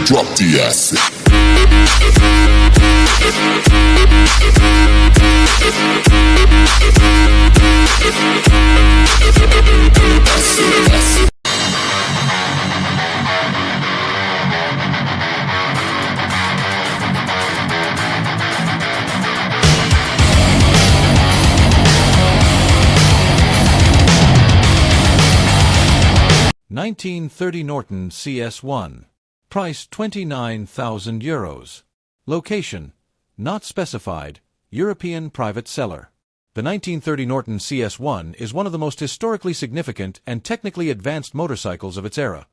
Drop the acid. Acid. 1930 Norton CS1. Price €29,000. Location: not specified, European private seller. The 1930 Norton CS1 is one of the most historically significant and technically advanced motorcycles of its era,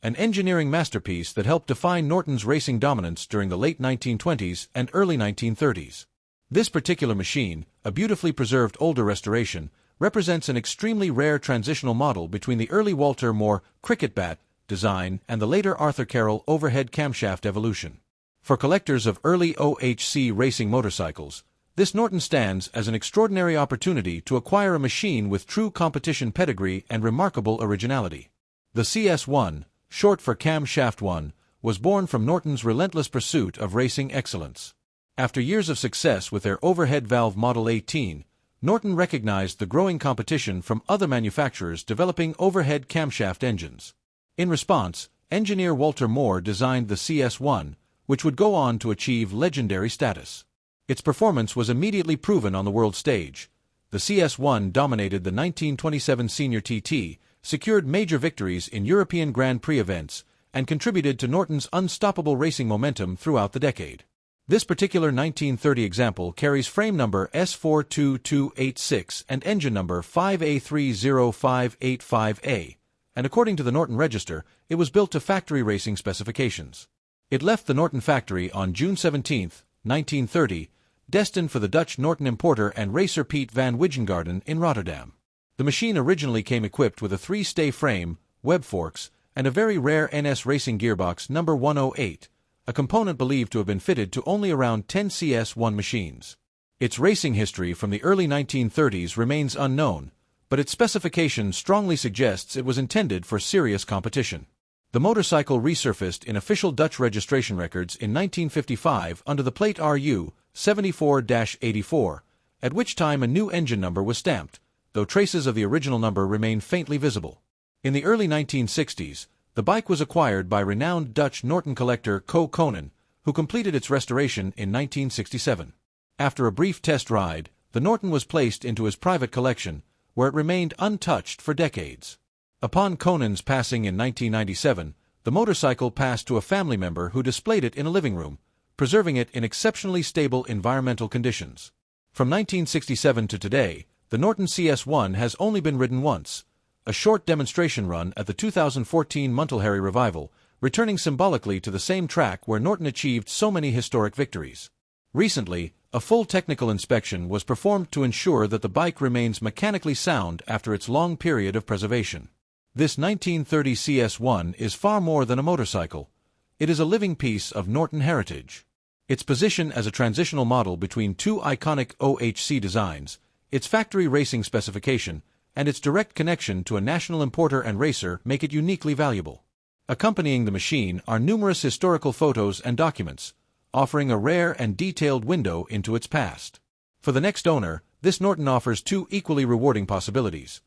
an engineering masterpiece that helped define Norton's racing dominance during the late 1920s and early 1930s. This particular machine, a beautifully preserved older restoration, represents an extremely rare transitional model between the early Walter Moore cricket bat design and the later Arthur Carroll overhead camshaft evolution. For collectors of early OHC racing motorcycles, this Norton stands as an extraordinary opportunity to acquire a machine with true competition pedigree and remarkable originality. The CS1, short for Camshaft 1, was born from Norton's relentless pursuit of racing excellence. After years of success with their overhead valve Model 18, Norton recognized the growing competition from other manufacturers developing overhead camshaft engines. In response, engineer Walter Moore designed the CS1, which would go on to achieve legendary status. Its performance was immediately proven on the world stage. The CS1 dominated the 1927 Senior TT, secured major victories in European Grand Prix events, and contributed to Norton's unstoppable racing momentum throughout the decade. This particular 1930 example carries frame number S42286 and engine number 5A30585A, and according to the Norton Register, it was built to factory racing specifications. It left the Norton factory on June 17, 1930, destined for the Dutch Norton importer and racer Piet van Wijngaarden in Rotterdam. The machine originally came equipped with a 3-stay frame, web forks, and a very rare NS racing gearbox number 108, a component believed to have been fitted to only around 10 CS1 machines. Its racing history from the early 1930s remains unknown, but its specification strongly suggests it was intended for serious competition. The motorcycle resurfaced in official Dutch registration records in 1955 under the plate RU 74-84, at which time a new engine number was stamped, though traces of the original number remain faintly visible. In the early 1960s, the bike was acquired by renowned Dutch Norton collector Co Konen, who completed its restoration in 1967. After a brief test ride, the Norton was placed into his private collection, where it remained untouched for decades. Upon Konen's passing in 1997, the motorcycle passed to a family member who displayed it in a living room, preserving it in exceptionally stable environmental conditions. From 1967 to today, the Norton CS1 has only been ridden once, a short demonstration run at the 2014 Montelheri Revival, returning symbolically to the same track where Norton achieved so many historic victories. Recently, a full technical inspection was performed to ensure that the bike remains mechanically sound after its long period of preservation. This 1930 CS1 is far more than a motorcycle. It is a living piece of Norton heritage. Its position as a transitional model between two iconic OHC designs, its factory racing specification, and its direct connection to a national importer and racer make it uniquely valuable. Accompanying the machine are numerous historical photos and documents, offering a rare and detailed window into its past. For the next owner, this Norton offers two equally rewarding possibilities.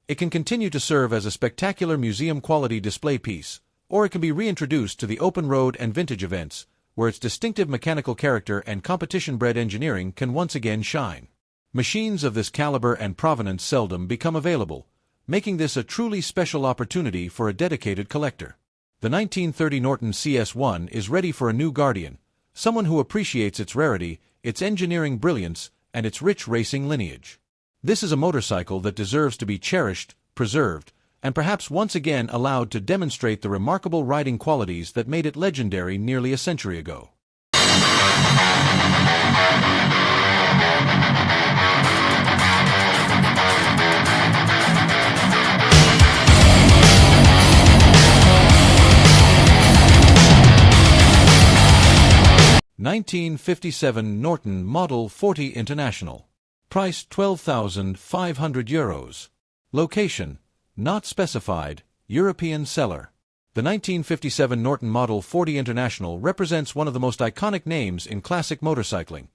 It can continue to serve as a spectacular museum-quality display piece, or it can be reintroduced to the open road and vintage events, where its distinctive mechanical character and competition-bred engineering can once again shine. Machines of this caliber and provenance seldom become available, making this a truly special opportunity for a dedicated collector. The 1930 Norton CS1 is ready for a new guardian, someone who appreciates its rarity, its engineering brilliance, and its rich racing lineage. This is a motorcycle that deserves to be cherished, preserved, and perhaps once again allowed to demonstrate the remarkable riding qualities that made it legendary nearly a century ago. €1957 Norton Model 40 International. Price €12,500. Location: not specified, European seller. The 1957 Norton Model 40 International represents one of the most iconic names in classic motorcycling,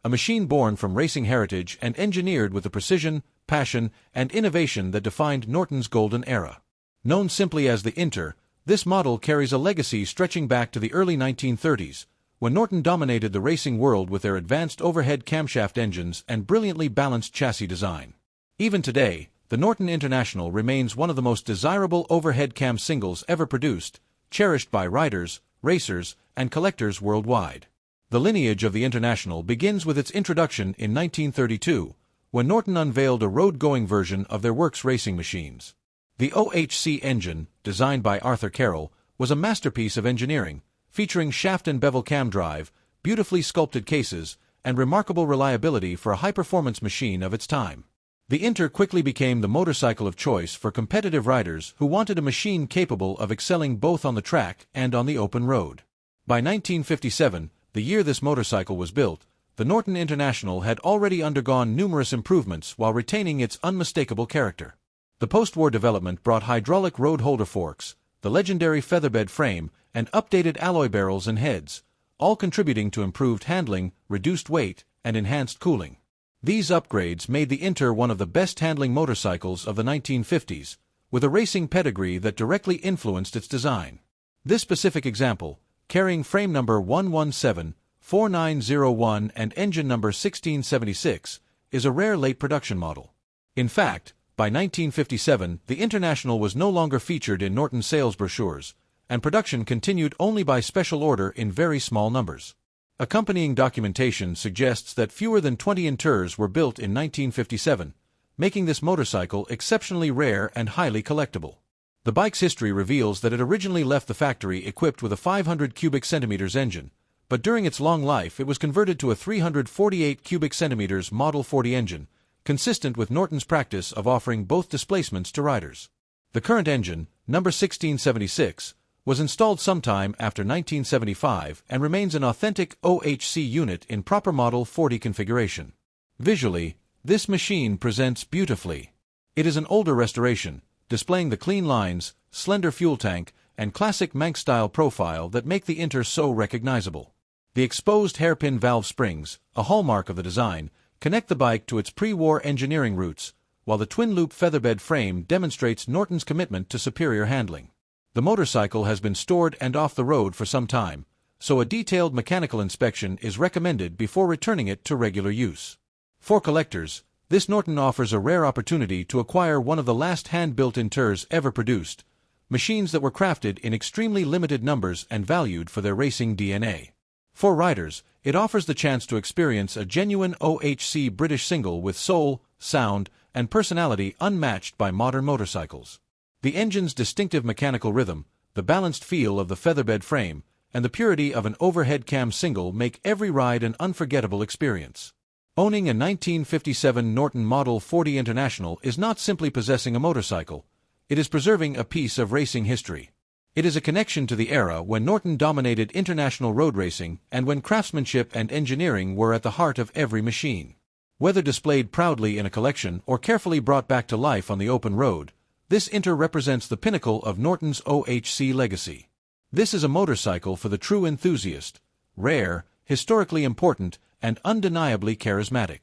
a machine born from racing heritage and engineered with the precision, passion, and innovation that defined Norton's golden era. Known simply as the Inter, this model carries a legacy stretching back to the early 1930s, when Norton dominated the racing world with their advanced overhead camshaft engines and brilliantly balanced chassis design. Even today, the Norton International remains one of the most desirable overhead cam singles ever produced, cherished by riders, racers, and collectors worldwide. The lineage of the International begins with its introduction in 1932, when Norton unveiled a road-going version of their works racing machines. The OHC engine, designed by Arthur Carroll, was a masterpiece of engineering, featuring shaft and bevel cam drive, beautifully sculpted cases, and remarkable reliability for a high-performance machine of its time. The Inter quickly became the motorcycle of choice for competitive riders who wanted a machine capable of excelling both on the track and on the open road. By 1957, the year this motorcycle was built, the Norton International had already undergone numerous improvements while retaining its unmistakable character. The post-war development brought hydraulic road holder forks, the legendary featherbed frame, and updated alloy barrels and heads, all contributing to improved handling, reduced weight, and enhanced cooling. These upgrades made the Inter one of the best-handling motorcycles of the 1950s, with a racing pedigree that directly influenced its design. This specific example, carrying frame number 1174901 and engine number 1676, is a rare late production model. In fact, by 1957, the International was no longer featured in Norton sales brochures, and production continued only by special order in very small numbers. Accompanying documentation suggests that fewer than 20 Inters were built in 1957, making this motorcycle exceptionally rare and highly collectible. The bike's history reveals that it originally left the factory equipped with a 500 cubic centimeters engine, but during its long life it was converted to a 348 cubic centimeters Model 40 engine, consistent with Norton's practice of offering both displacements to riders. The current engine, number 1676, was installed sometime after 1975 and remains an authentic OHC unit in proper Model 40 configuration. Visually, this machine presents beautifully. It is an older restoration, displaying the clean lines, slender fuel tank, and classic Manx-style profile that make the Inter so recognizable. The exposed hairpin valve springs, a hallmark of the design, connect the bike to its pre-war engineering roots, while the twin-loop featherbed frame demonstrates Norton's commitment to superior handling. The motorcycle has been stored and off the road for some time, so a detailed mechanical inspection is recommended before returning it to regular use. For collectors, this Norton offers a rare opportunity to acquire one of the last hand-built Inters ever produced, machines that were crafted in extremely limited numbers and valued for their racing DNA. For riders, it offers the chance to experience a genuine OHC British single with soul, sound, and personality unmatched by modern motorcycles. The engine's distinctive mechanical rhythm, the balanced feel of the featherbed frame, and the purity of an overhead cam single make every ride an unforgettable experience. Owning a 1957 Norton Model 40 International is not simply possessing a motorcycle, it is preserving a piece of racing history. It is a connection to the era when Norton dominated international road racing and when craftsmanship and engineering were at the heart of every machine. Whether displayed proudly in a collection or carefully brought back to life on the open road, this Inter represents the pinnacle of Norton's OHC legacy. This is a motorcycle for the true enthusiast, rare, historically important, and undeniably charismatic.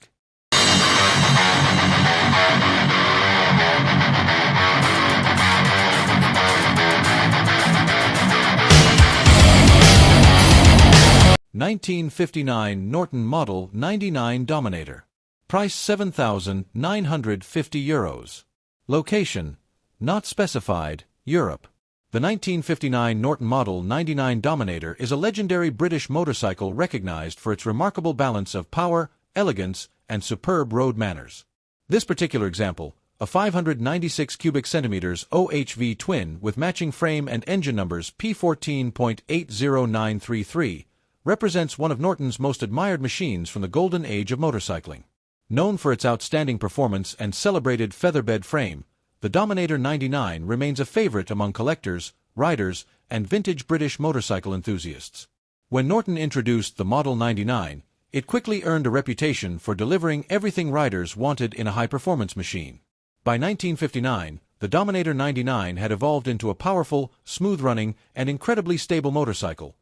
(1959) Norton Model 99 Dominator. Price €7,950. Location: not specified, Europe. The 1959 Norton Model 99 Dominator is a legendary British motorcycle recognized for its remarkable balance of power, elegance, and superb road manners. This particular example, a 596 cubic centimeters OHV twin with matching frame and engine numbers P14.80933, represents one of Norton's most admired machines from the golden age of motorcycling. Known for its outstanding performance and celebrated featherbed frame, the Dominator 99 remains a favorite among collectors, riders, and vintage British motorcycle enthusiasts. When Norton introduced the Model 99, it quickly earned a reputation for delivering everything riders wanted in a high-performance machine. By 1959, the Dominator 99 had evolved into a powerful, smooth-running, and incredibly stable motorcycle,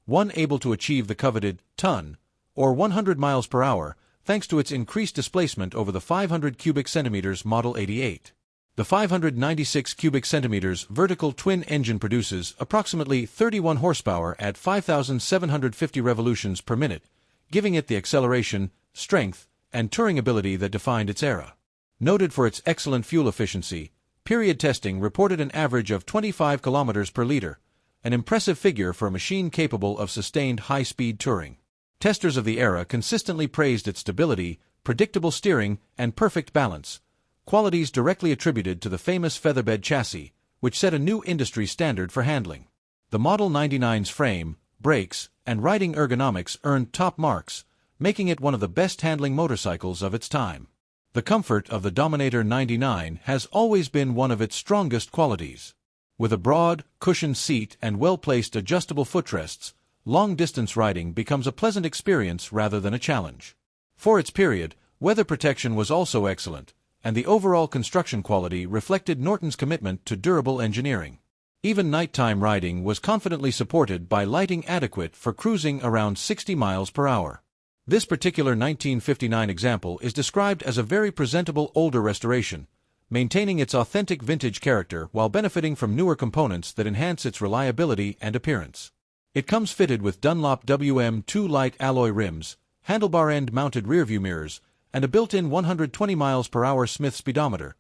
one able to achieve the coveted ton, or 100 miles per hour, thanks to its increased displacement over the 500 cubic centimeters Model 88. The 596 cubic centimeters vertical twin engine produces approximately 31 horsepower at 5,750 revolutions per minute, giving it the acceleration, strength, and touring ability that defined its era. Noted for its excellent fuel efficiency, period testing reported an average of 25 kilometers per liter, an impressive figure for a machine capable of sustained high-speed touring. Testers of the era consistently praised its stability, predictable steering, and perfect balance, qualities directly attributed to the famous featherbed chassis, which set a new industry standard for handling. The Model 99's frame, brakes, and riding ergonomics earned top marks, making it one of the best handling motorcycles of its time. The comfort of the Dominator 99 has always been one of its strongest qualities. With a broad, cushioned seat and well-placed adjustable footrests, long-distance riding becomes a pleasant experience rather than a challenge. For its period, weather protection was also excellent, and the overall construction quality reflected Norton's commitment to durable engineering. Even nighttime riding was confidently supported by lighting adequate for cruising around 60 miles per hour. This particular 1959 example is described as a very presentable older restoration, maintaining its authentic vintage character while benefiting from newer components that enhance its reliability and appearance. It comes fitted with Dunlop WM2 light alloy rims, handlebar end-mounted rearview mirrors, and a built-in 120 miles per hour Smith speedometer,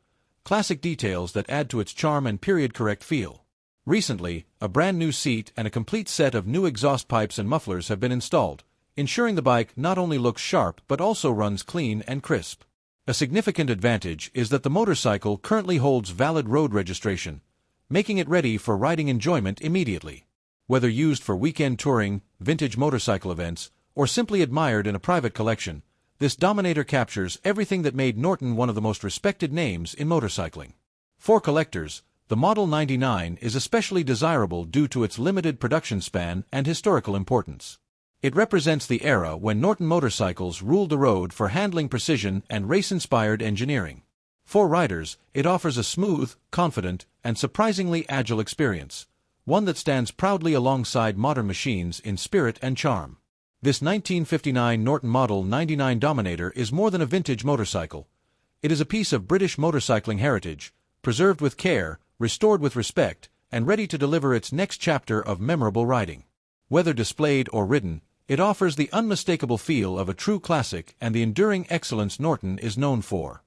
classic details that add to its charm and period-correct feel. Recently, a brand new seat and a complete set of new exhaust pipes and mufflers have been installed, ensuring the bike not only looks sharp but also runs clean and crisp. A significant advantage is that the motorcycle currently holds valid road registration, making it ready for riding enjoyment immediately. Whether used for weekend touring, vintage motorcycle events, or simply admired in a private collection, this Dominator captures everything that made Norton one of the most respected names in motorcycling. For collectors, the Model 99 is especially desirable due to its limited production span and historical importance. It represents the era when Norton motorcycles ruled the road for handling precision and race-inspired engineering. For riders, it offers a smooth, confident, and surprisingly agile experience, one that stands proudly alongside modern machines in spirit and charm. This 1959 Norton Model 99 Dominator is more than a vintage motorcycle. It is a piece of British motorcycling heritage, preserved with care, restored with respect, and ready to deliver its next chapter of memorable riding. Whether displayed or ridden, it offers the unmistakable feel of a true classic and the enduring excellence Norton is known for.